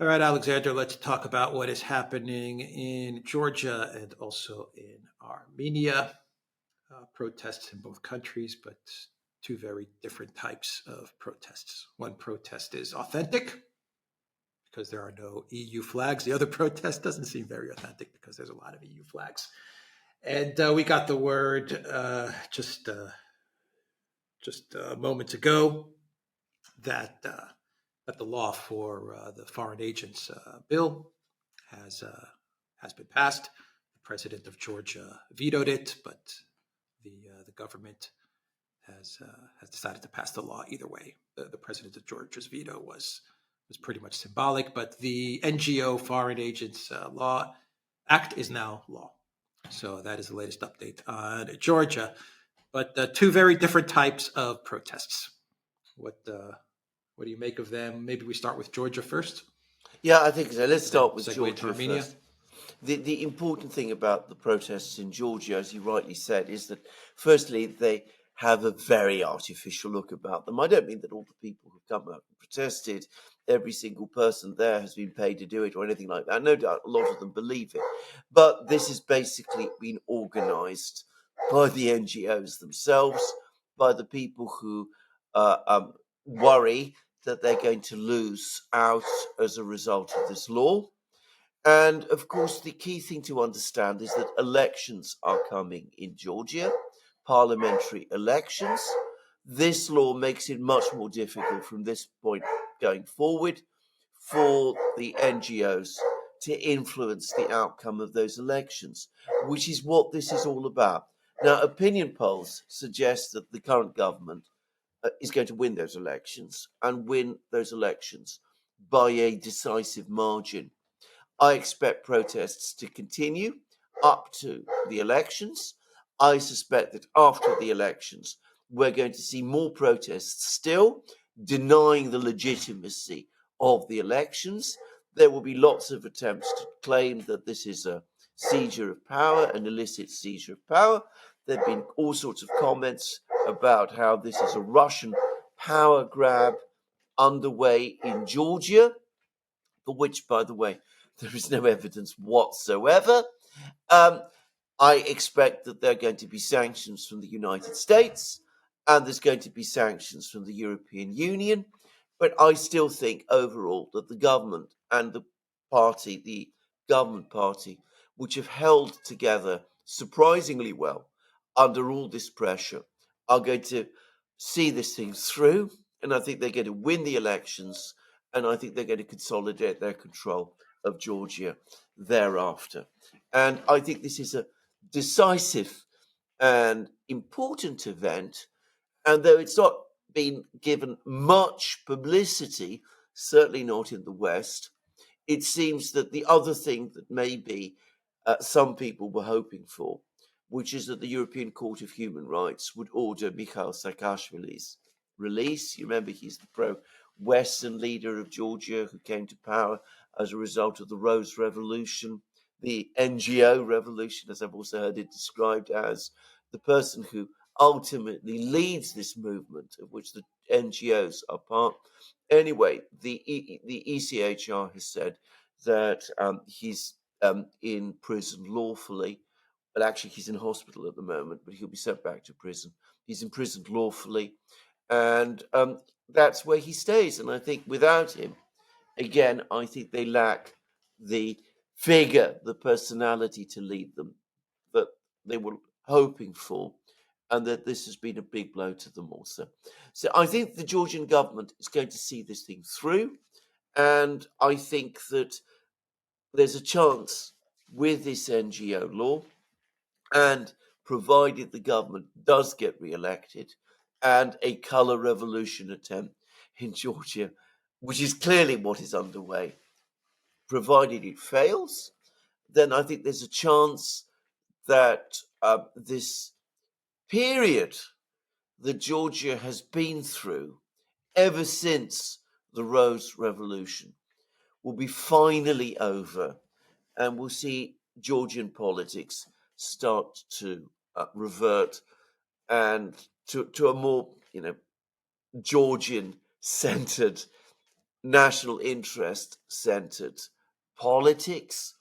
All right, Alexander, let's talk about what is happening in Georgia and also in Armenia. Protests in both countries, but two very different types of protests. One protest is authentic because there are no EU flags. The other protest doesn't seem very authentic because there's a lot of EU flags. And we got the word just moments ago that that the law for the foreign agents bill has uh, has been passed. The president of Georgia vetoed it, but the government has decided to pass the law either way. The president of Georgia's veto was pretty much symbolic, but the NGO Foreign Agents Law Act is now law. So that is the latest update on Georgia. But two very different types of protests. What do you make of them? Maybe we start with Georgia first. Yeah, I think so. Let's And then start with segue to Georgia Armenia. first. The important thing about the protests in Georgia, as you rightly said, is that firstly, they have a very artificial look about them. I don't mean that all the people who've come out and protested, every single person there has been paid to do it or anything like that. No doubt a lot of them believe it. But this has basically been organized by the NGOs themselves, by the people who worry that they're going to lose out as a result of this law. And of course, the key thing to understand is that elections are coming in Georgia, parliamentary elections. This law makes it much more difficult from this point going forward for the NGOs to influence the outcome of those elections, which is what this is all about. Now, opinion polls suggest that the current government is going to win those elections and win those elections by a decisive margin. I expect protests to continue up to the elections. I suspect that after the elections, we're going to see more protests still, denying the legitimacy of the elections. There will be lots of attempts to claim that this is a seizure of power, an illicit seizure of power. There have been all sorts of comments about how this is a Russian power grab underway in Georgia, for which, by the way, there is no evidence whatsoever. I expect that there are going to be sanctions from the United States and there's going to be sanctions from the European Union. But I still think overall that the government and the government party, which have held together surprisingly well under all this pressure, are going to see this thing through. And I think they're going to win the elections. And I think they're going to consolidate their control of Georgia thereafter. And I think this is a decisive and important event. And though it's not been given much publicity, certainly not in the West, it seems that the other thing that maybe some people were hoping for, which is that the European Court of Human Rights would order Mikhail Saakashvili's release. You remember he's the pro-Western leader of Georgia who came to power as a result of the Rose Revolution, the NGO revolution, as I've also heard it described as, the person who ultimately leads this movement of which the NGOs are part. Anyway, the ECHR has said that he's in prison lawfully. Well, actually, he's in hospital at the moment, but he'll be sent back to prison. He's imprisoned lawfully, and that's where he stays. And I think without him, again, I think they lack the figure, the personality to lead them that they were hoping for, and that this has been a big blow to them also. So I think the Georgian government is going to see this thing through, and I think that there's a chance with this NGO law, and provided the government does get re-elected, and a colour revolution attempt in Georgia, which is clearly what is underway, provided it fails, then I think there's a chance that this period that Georgia has been through ever since the Rose Revolution will be finally over, and we'll see Georgian politics start to revert and to a more, Georgian-centered national interest centered politics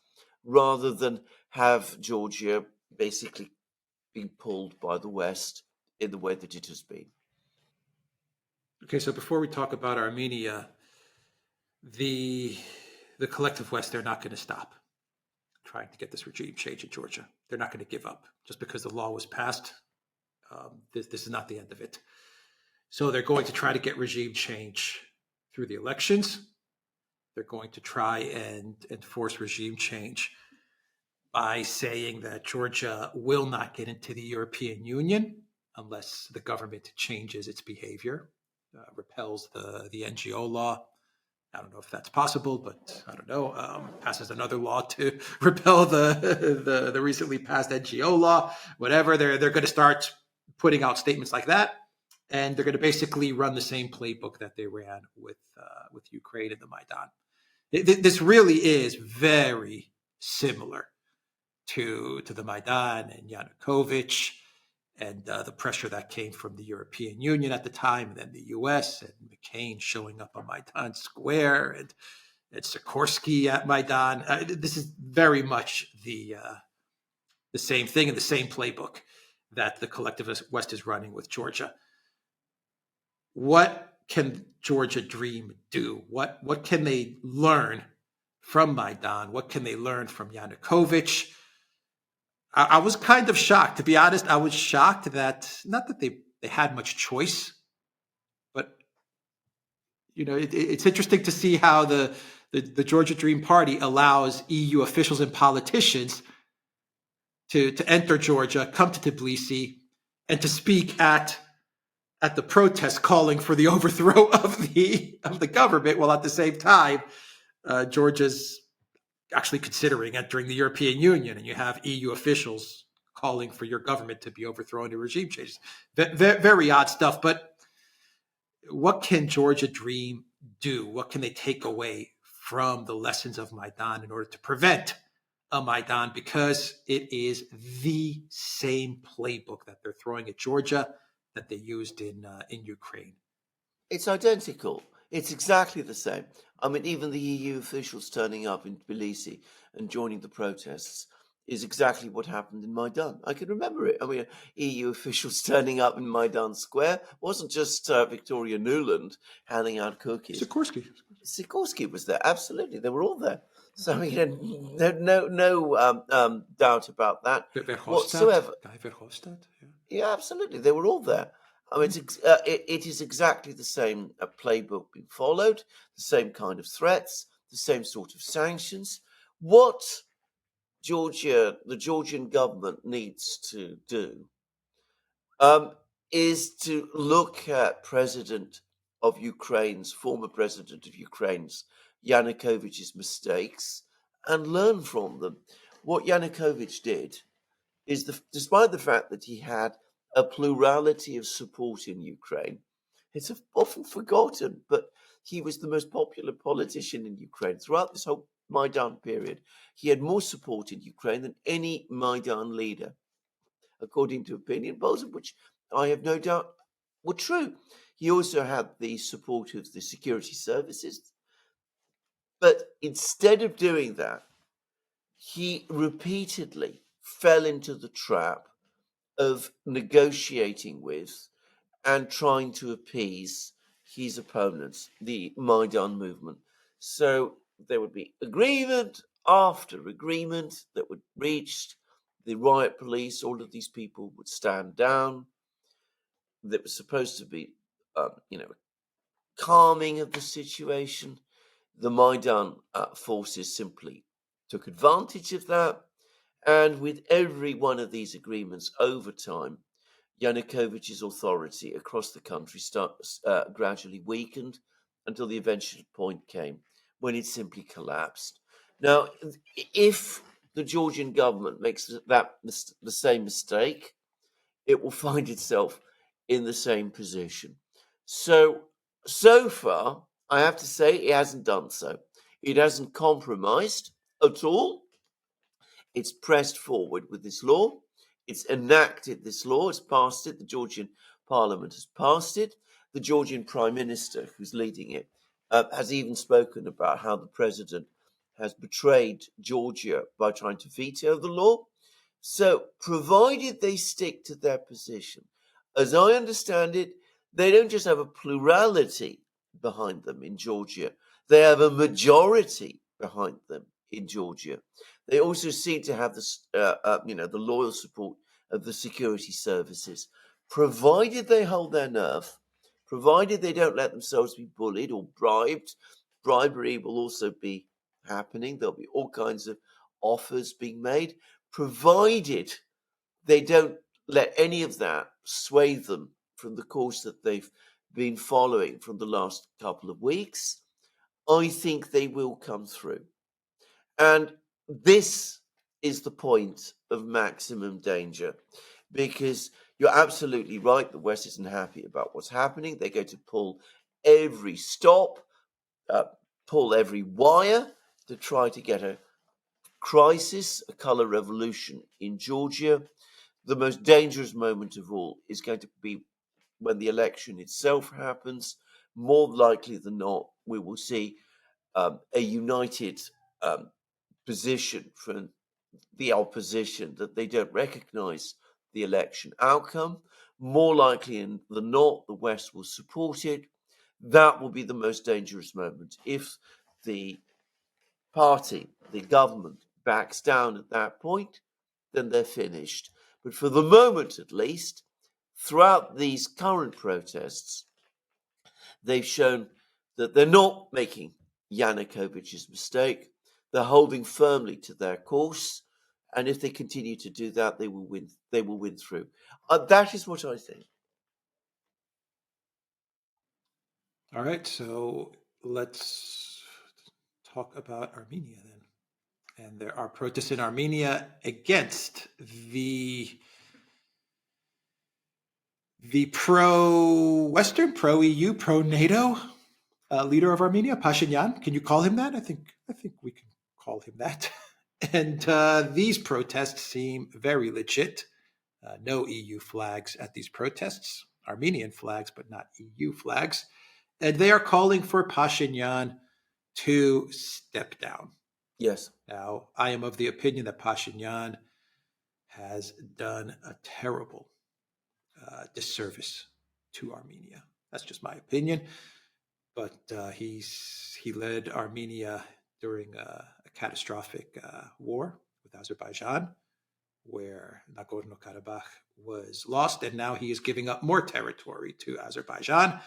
rather than have Georgia basically being pulled by the West in the way that it has been. Okay, so before we talk about Armenia, the the collective West, they're not going to stop trying to get this regime change in Georgia. They're not going to give up just because the law was passed. This is not the end of it. So they're going to try to get regime change through the elections. They're going to try and enforce regime change by saying that Georgia will not get into the European Union unless the government changes its behavior, repels the NGO law. I don't know if that's possible, but I don't know. Passes another law to repel the recently passed NGO law. Whatever, they're going to start putting out statements like that, and they're going to basically run the same playbook that they ran with Ukraine and the Maidan. This really is very similar to the Maidan and Yanukovych and the pressure that came from the European Union at the time, and then the U.S. and McCain showing up on Maidan Square and Sikorsky at Maidan. This is very much the same thing and the same playbook that the collectivist West is running with Georgia. What can Georgia Dream do? What can they learn from Maidan? What can they learn from Yanukovych? I was kind of shocked, to be honest. I was shocked that not that they had much choice, but it's interesting to see how the Georgia Dream Party allows EU officials and politicians to enter Georgia, come to Tbilisi, and to speak at the protest calling for the overthrow of the government, while at the same time Georgia's actually considering entering the European Union, and you have EU officials calling for your government to be overthrown and regime changes. Very odd stuff. But what can Georgia Dream do? What can they take away from the lessons of Maidan in order to prevent a Maidan? Because it is the same playbook that they're throwing at Georgia that they used in Ukraine. It's identical. It's exactly the same. I mean, even the EU officials turning up in Tbilisi and joining the protests is exactly what happened in Maidan. I can remember it. I mean, EU officials turning up in Maidan Square wasn't just Victoria Nuland handing out cookies. Sikorsky was there. Absolutely, they were all there. So no doubt about that whatsoever. Yeah, absolutely, they were all there. I mean, it is exactly the same playbook being followed, the same kind of threats, the same sort of sanctions. What the Georgian government needs to do is to look at former president of Ukraine's, Yanukovych's mistakes and learn from them. What Yanukovych did is, despite the fact that he had a plurality of support in Ukraine, it's often forgotten, but he was the most popular politician in Ukraine throughout this whole Maidan period. He had more support in Ukraine than any Maidan leader, according to opinion polls, which I have no doubt were true. He also had the support of the security services. But instead of doing that, he repeatedly fell into the trap of negotiating with and trying to appease his opponents, the Maidan movement. So there would be agreement after agreement that would reached. The riot police, all of these people would stand down. There was supposed to be, calming of the situation. The Maidan forces simply took advantage of that. And with every one of these agreements over time, Yanukovych's authority across the country gradually weakened until the eventual point came when it simply collapsed. Now, if the Georgian government makes the same mistake, it will find itself in the same position. So far, I have to say, it hasn't done so. It hasn't compromised at all. It's pressed forward with this law. It's enacted this law. It's passed it. The Georgian parliament has passed it. The Georgian prime minister, who's leading it, has even spoken about how the president has betrayed Georgia by trying to veto the law. So, provided they stick to their position, as I understand it, they don't just have a plurality behind them in Georgia, they have a majority behind them in Georgia. They also seem to have the loyal support of the security services. Provided they hold their nerve, provided they don't let themselves be bullied or bribed, bribery will also be happening. There'll be all kinds of offers being made, provided they don't let any of that sway them from the course that they've been following from the last couple of weeks. I think they will come through. And this is the point of maximum danger, because you're absolutely right. The West isn't happy about what's happening. They're going to pull every stop, pull every wire to try to get a crisis, a color revolution in Georgia. The most dangerous moment of all is going to be when the election itself happens. More likely than not, we will see a united position from the opposition that they don't recognize the election outcome. More likely than not, the West will support it. That will be the most dangerous moment. If the party, the government, backs down at that point, then they're finished. But for the moment, at least, throughout these current protests, they've shown that they're not making Yanukovych's mistake. They're holding firmly to their course, and if they continue to do that, they will win. They will win through. That is what I think. All right, so let's talk about Armenia then. And there are protests in Armenia against the pro-Western, pro-EU, pro-NATO leader of Armenia, Pashinyan. Can you call him that? I think we can call him that. And these protests seem very legit. No EU flags at these protests. Armenian flags, but not EU flags. And they are calling for Pashinyan to step down. Yes. Now, I am of the opinion that Pashinyan has done a terrible disservice to Armenia. That's just my opinion. But he led Armenia during a catastrophic war with Azerbaijan, where Nagorno-Karabakh was lost, and now he is giving up more territory to Azerbaijan.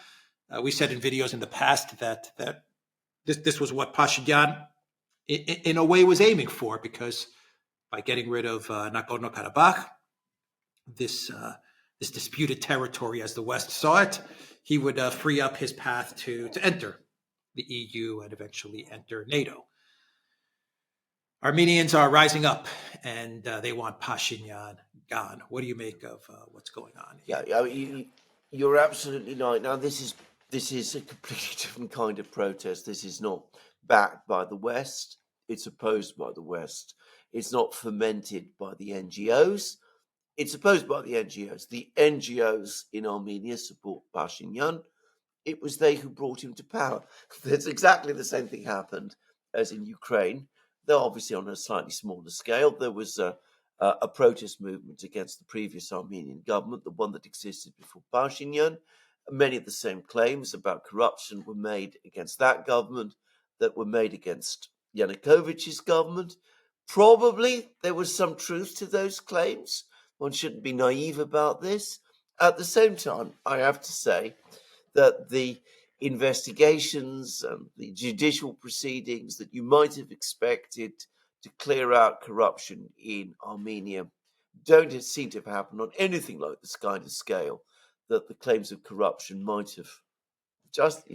We said in videos in the past that this was what Pashinyan, in a way, was aiming for, because by getting rid of Nagorno-Karabakh, this disputed territory, as the West saw it, he would free up his path to enter the EU and eventually enter NATO. Armenians are rising up, and they want Pashinyan gone. What do you make of what's going on? Yeah, I mean, you're absolutely right. Now, this is a completely different kind of protest. This is not backed by the West. It's opposed by the West. It's not fomented by the NGOs. It's opposed by the NGOs. The NGOs in Armenia support Pashinyan. It was they who brought him to power. That's exactly the same thing happened as in Ukraine, though obviously on a slightly smaller scale. There was a protest movement against the previous Armenian government, the one that existed before Pashinyan. Many of the same claims about corruption were made against that government that were made against Yanukovych's government. Probably there was some truth to those claims. One shouldn't be naive about this. At the same time, I have to say that the investigations and the judicial proceedings that you might have expected to clear out corruption in Armenia don't seem to have happened on anything like this kind of scale that the claims of corruption might have just,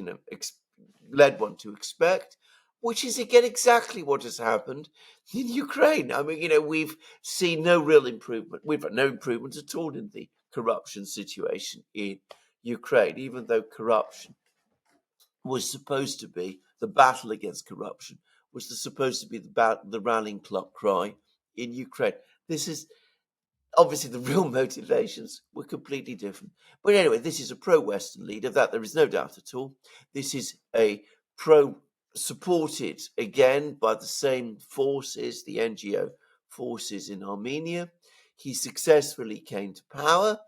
led one to expect, which is again exactly what has happened in Ukraine. I mean, we've seen no real improvement. We've had no improvement at all in the corruption situation in Ukraine, even though corruption was supposed to be, the battle against corruption was supposed to be the rallying cry in Ukraine. This is obviously the real motivations were completely different. But anyway, this is a pro-Western leader, that there is no doubt at all. This is a supported again by the same forces, the NGO forces in Armenia. He successfully came to power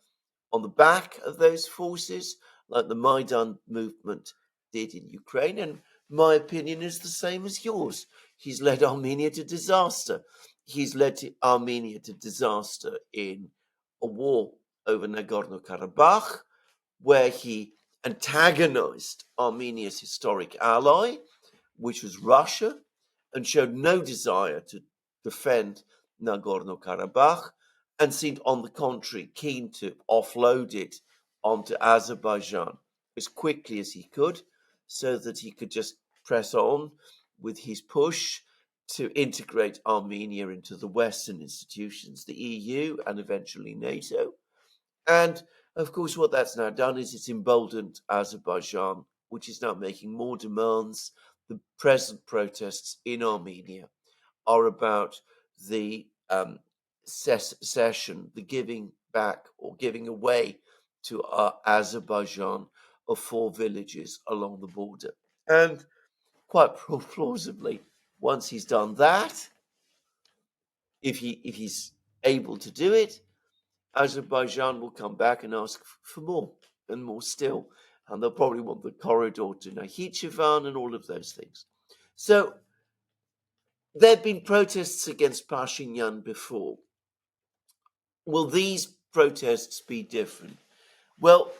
on the back of those forces, like the Maidan movement did in Ukraine. And my opinion is the same as yours. He's led Armenia to disaster. He's led Armenia to disaster in a war over Nagorno-Karabakh, where he antagonized Armenia's historic ally, which was Russia, and showed no desire to defend Nagorno-Karabakh, and seemed, on the contrary, keen to offload it onto Azerbaijan as quickly as he could, so that he could just press on with his push to integrate Armenia into the Western institutions, the EU, and eventually NATO. And of course, what that's now done is it's emboldened Azerbaijan, which is now making more demands. The present protests in Armenia are about the cession, the giving back or giving away to Azerbaijan of 4 villages along the border. And quite plausibly, once he's done that, if he's able to do it, Azerbaijan will come back and ask for more and more still. And they'll probably want the corridor to Nakhichevan and all of those things. So there have been protests against Pashinyan before. Will these protests be different? Well,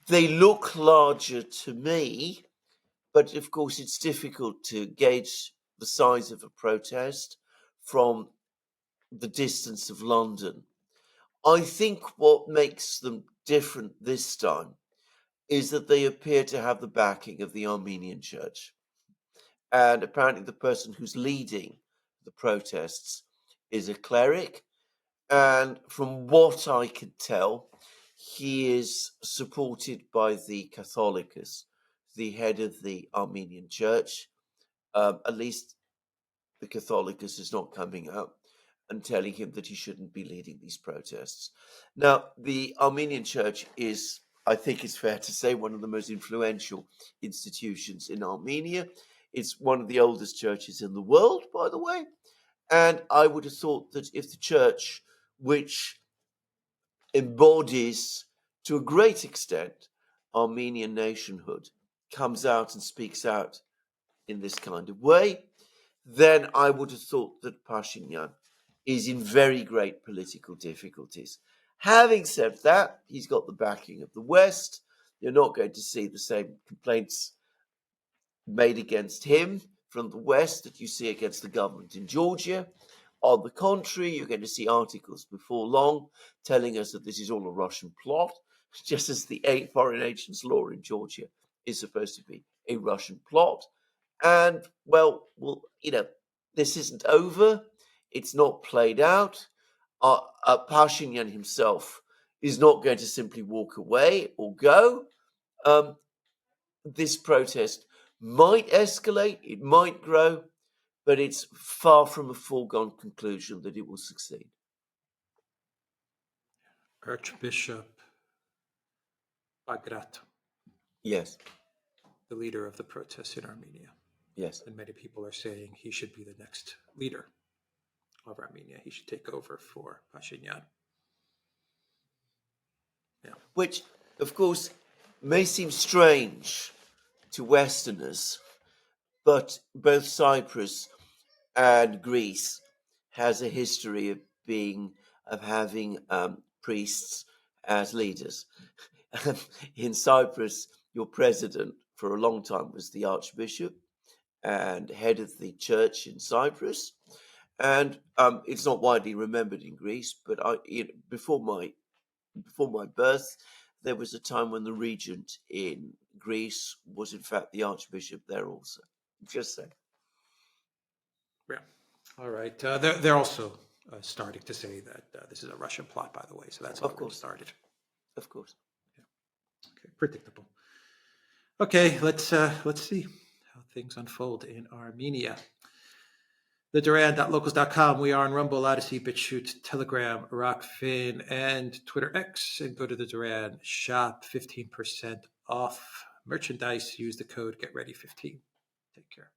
they look larger to me, but of course it's difficult to gauge the size of a protest from the distance of London. I think what makes them different this time is that they appear to have the backing of the Armenian church. And apparently the person who's leading the protests is a cleric. And from what I can tell, he is supported by the Catholicos, the head of the Armenian church. At least the Catholicos is not coming out and telling him that he shouldn't be leading these protests. Now, the Armenian church is, I think it's fair to say, one of the most influential institutions in Armenia. It's one of the oldest churches in the world, by the way. And I would have thought that if the church, which embodies to a great extent Armenian nationhood, comes out and speaks out in this kind of way, then I would have thought that Pashinyan is in very great political difficulties. Having said that, he's got the backing of the West. You're not going to see the same complaints made against him from the West that you see against the government in Georgia. On the contrary, you're going to see articles before long telling us that this is all a Russian plot, just as the foreign agents law in Georgia is supposed to be a Russian plot. And, well, this isn't over. It's not played out. Pashinyan himself is not going to simply walk away or go. This protest might escalate, it might grow, but it's far from a foregone conclusion that it will succeed. Archbishop Bagrat, Yes. the leader of the protests in Armenia. Yes. And many people are saying he should be the next leader of Armenia. He should take over for Pashinyan. Yeah. Which, of course, may seem strange to Westerners, but both Cyprus and Greece has a history of having priests as leaders. In Cyprus, your president for a long time was the Archbishop and head of the church in Cyprus. And it's not widely remembered in Greece, but before my birth, there was a time when the regent in Greece was in fact the Archbishop there also. Just saying. Yeah. All right. They're also starting to say that this is a Russian plot, by the way. So that's already started. Of course. Yeah. Okay. Predictable. Okay. Let's see how things unfold in Armenia. The Duran.locals.com. We are on Rumble, Odyssey, BitChute, Telegram, Rockfin, and Twitter X. And go to the Duran shop, 15% off merchandise. Use the code GetReady15. Take care.